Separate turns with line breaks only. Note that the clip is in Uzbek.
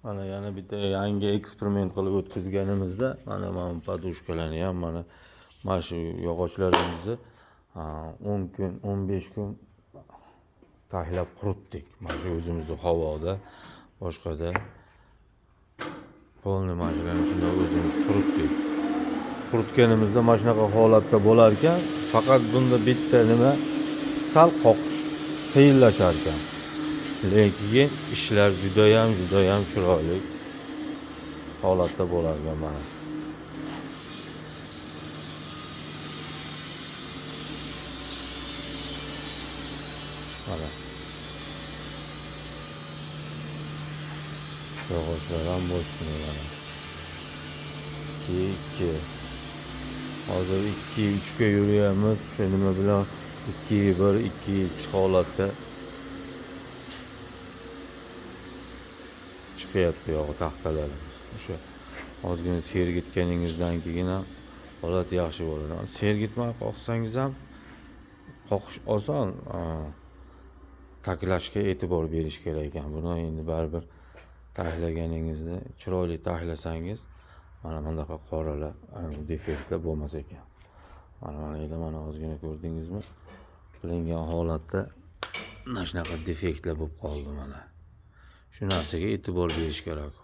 Mana yana bitta yangi eksperiment qilib o'tkazganimizda mana podushkalarni ham mana shu yog'ochlarimizni 10 kun, 15 kun taxlab quritdik. Mana shu o'zimizni havoda, boshqada polni mashinani shunday o'zimiz quritdik. Quritganimizda mana shunaqa holatda bo'lar ekan, faqat bunda bitta nima sal qoqish qiyinlashar ekan. Lekin ishlar juda ham chiroyli holatda bo'lar ekan mana. Mana. Yog'ochlar ham bo'shlaydi. 2 hozir 2-3 ga yurayapmiz. Shu nima bilan 2-1, 2-2 holatda chiqyapti yog'i taxtalarimiz. O'sha ozgina sergitganingizdan keyin ham holat yaxshi bo'ladi. Sergitmay qoqsangiz ham qoqish oson. Taklashga e'tibor berish kerak ekan. Buni endi baribir taxlaganingizda chiroyli taxlasangiz mana bunaqa qoralar, defektlar bo'lmas ekan. Mana ozgina ko'rdingizmi? Qilingan holatda mana shunaqa defektlar bo'lib qoldi mana. Shu narsaga e'tibor berish kerak.